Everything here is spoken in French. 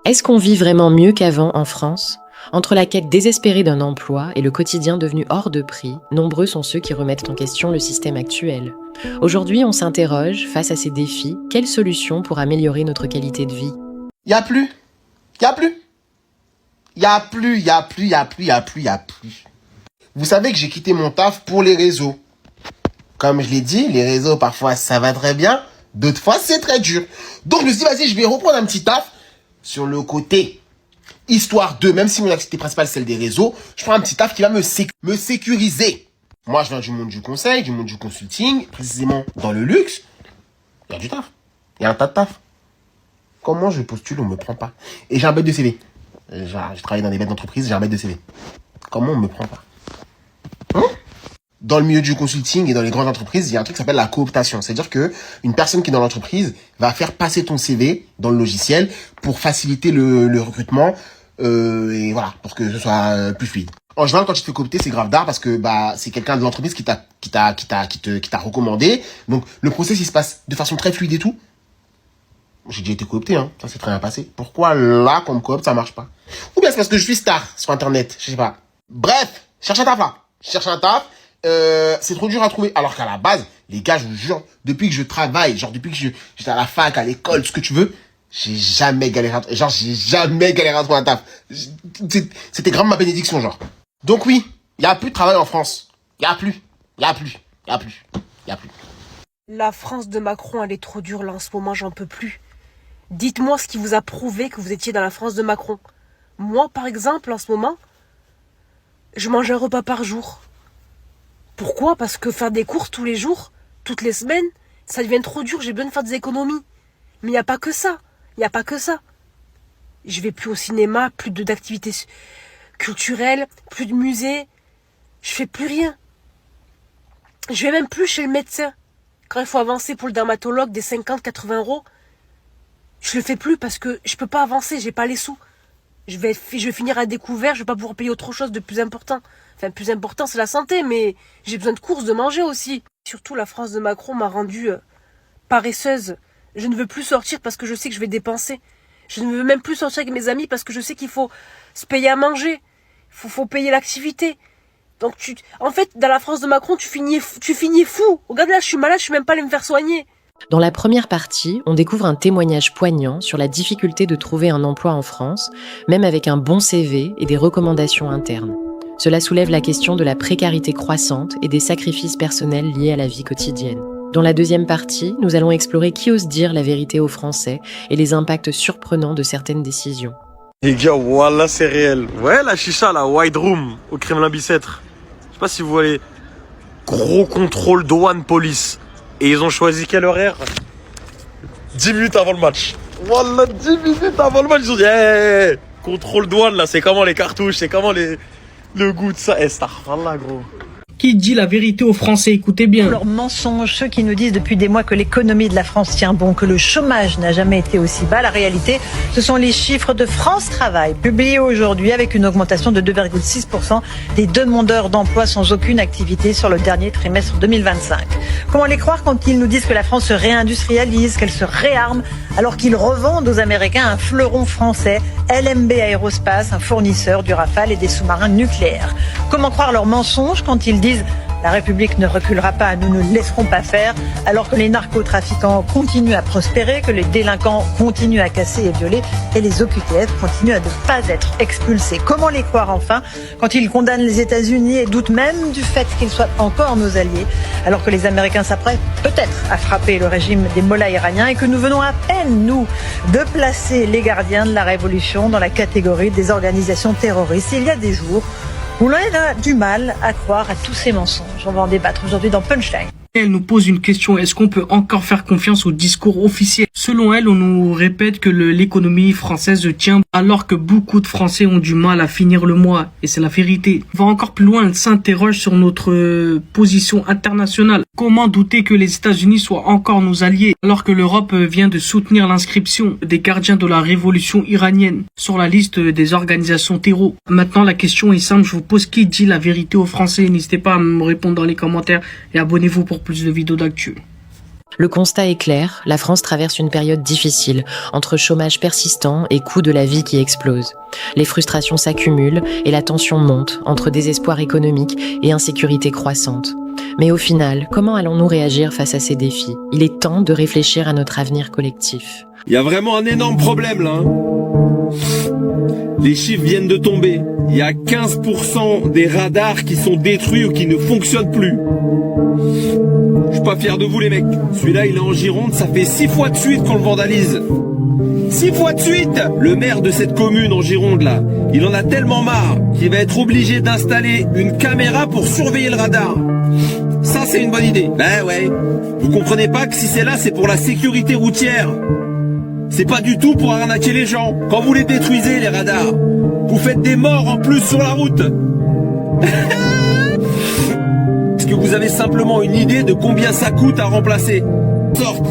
Est-ce qu'on vit vraiment mieux qu'avant en France ? Entre la quête désespérée d'un emploi et le quotidien devenu hors de prix, nombreux sont ceux qui remettent en question le système actuel. Aujourd'hui, on s'interroge, face à ces défis, quelles solutions pour améliorer notre qualité de vie ? Y a plus. Vous savez que j'ai quitté mon taf pour les réseaux. Comme je l'ai dit, les réseaux, parfois, ça va très bien. D'autres fois, c'est très dur. Donc, je me suis dit, vas-y, je vais reprendre un petit taf sur le côté. Histoire de, même si mon activité principale, c'est celle des réseaux, je prends un petit taf qui va me sécuriser. Moi, je viens du monde du conseil, du monde du consulting, précisément dans le luxe. Il y a du taf. Il y a un tas de taf. Comment je postule, on me prend pas. Et j'ai un bête de CV. J'ai travaillé dans des bêtes d'entreprise, j'ai un bête de CV. Comment on me prend pas? Dans le milieu du consulting et dans les grandes entreprises, il y a un truc qui s'appelle la cooptation. C'est-à-dire que une personne qui est dans l'entreprise va faire passer ton CV dans le logiciel pour faciliter le recrutement et voilà, pour que ce soit plus fluide. En général, quand tu te fais coopter, c'est grave d'art parce que c'est quelqu'un de l'entreprise qui t'a recommandé. Donc le process il se passe de façon très fluide et tout. J'ai déjà été coopté, hein. Ça s'est très bien passé. Pourquoi là, qu'on me coopte, ça marche pas? Ou bien c'est parce que je suis star sur internet, je sais pas. Bref, cherche un taf là. C'est trop dur à trouver. Alors qu'à la base, les gars, je vous jure, depuis que je travaille, genre depuis que j'étais à la fac, à l'école, ce que tu veux, j'ai jamais galéré à trouver un taf. C'était grave ma bénédiction, genre. Donc oui, il y a plus de travail en France. Il y a plus. La France de Macron, elle est trop dure là en ce moment, j'en peux plus. Dites-moi ce qui vous a prouvé que vous étiez dans la France de Macron. Moi, par exemple, en ce moment, je mange un repas par jour. Pourquoi ? Parce que faire des courses tous les jours, toutes les semaines, ça devient trop dur, j'ai besoin de faire des économies. Mais il n'y a pas que ça. Je vais plus au cinéma, plus d'activités culturelles, plus de musées. Je fais plus rien. Je vais même plus chez le médecin. Quand il faut avancer pour le dermatologue des 50-80 €, je le fais plus parce que je peux pas avancer, j'ai pas les sous. Je vais finir à découvert, je vais pas pouvoir payer autre chose de plus important. Enfin, plus important, c'est la santé, mais j'ai besoin de courses, de manger aussi. Surtout, la France de Macron m'a rendue paresseuse. Je ne veux plus sortir parce que je sais que je vais dépenser. Je ne veux même plus sortir avec mes amis parce que je sais qu'il faut se payer à manger. Faut payer l'activité. Donc, en fait, dans la France de Macron, tu finis fou. Regarde là, je suis malade, je suis même pas allée me faire soigner. Dans la première partie, on découvre un témoignage poignant sur la difficulté de trouver un emploi en France, même avec un bon CV et des recommandations internes. Cela soulève la question de la précarité croissante et des sacrifices personnels liés à la vie quotidienne. Dans la deuxième partie, nous allons explorer qui ose dire la vérité aux Français et les impacts surprenants de certaines décisions. Les gars, voilà, c'est réel. Ouais, la chicha, la White Room, au Kremlin-Bicêtre. Je sais pas si vous voyez. Gros contrôle douane police. Et ils ont choisi quel horaire? 10 minutes avant le match. Voilà, 10 minutes avant le match, ils ont dit hey, contrôle douane là, c'est comment les cartouches, c'est comment le goût de ça. Voilà, gros. Qui dit la vérité aux Français, écoutez bien. Leurs mensonges, ceux qui nous disent depuis des mois que l'économie de la France tient bon, que le chômage n'a jamais été aussi bas. La réalité, ce sont les chiffres de France Travail, publiés aujourd'hui avec une augmentation de 2,6% des demandeurs d'emploi sans aucune activité sur le dernier trimestre 2025. Comment les croire quand ils nous disent que la France se réindustrialise, qu'elle se réarme, alors qu'ils revendent aux Américains un fleuron français, LMB Aerospace, un fournisseur du Rafale et des sous-marins nucléaires. Comment croire leurs mensonges quand ils disent la République ne reculera pas, nous ne laisserons pas faire, alors que les narcotrafiquants continuent à prospérer, que les délinquants continuent à casser et violer et les OQTF continuent à ne pas être expulsés. Comment les croire enfin quand ils condamnent les États-Unis et doutent même du fait qu'ils soient encore nos alliés, alors que les Américains s'apprêtent peut-être à frapper le régime des mollahs iraniens et que nous venons à peine, nous, de placer les gardiens de la révolution dans la catégorie des organisations terroristes. Il y a des jours où l'on a du mal à croire à tous ces mensonges. On va en débattre aujourd'hui dans Punchline. Elle nous pose une question, est-ce qu'on peut encore faire confiance au discours officiel ? Selon elle, on nous répète que l'économie française tient alors que beaucoup de Français ont du mal à finir le mois. Et c'est la vérité. On va encore plus loin, elle s'interroge sur notre position internationale. Comment douter que les États-Unis soient encore nos alliés alors que l'Europe vient de soutenir l'inscription des gardiens de la révolution iranienne sur la liste des organisations terreau. Maintenant, la question est simple, je vous pose qui dit la vérité aux Français ? N'hésitez pas à me répondre dans les commentaires et abonnez-vous pour plus de vidéos d'actu. Le constat est clair, la France traverse une période difficile, entre chômage persistant et coût de la vie qui explose. Les frustrations s'accumulent et la tension monte entre désespoir économique et insécurité croissante. Mais au final, comment allons-nous réagir face à ces défis ? Il est temps de réfléchir à notre avenir collectif. Il y a vraiment un énorme problème là. Les chiffres viennent de tomber. Il y a 15% des radars qui sont détruits ou qui ne fonctionnent plus. Je suis pas fier de vous les mecs. Celui-là il est en Gironde, ça fait 6 fois de suite qu'on le vandalise. 6 fois de suite. Le maire de cette commune en Gironde là, il en a tellement marre qu'il va être obligé d'installer une caméra pour surveiller le radar. Ça c'est une bonne idée. Ben ouais. Vous comprenez pas que si c'est là, c'est pour la sécurité routière. C'est pas du tout pour arnaquer les gens. Quand vous les détruisez les radars, vous faites des morts en plus sur la route. Est-ce que vous avez simplement une idée de combien ça coûte à remplacer ? Sorte.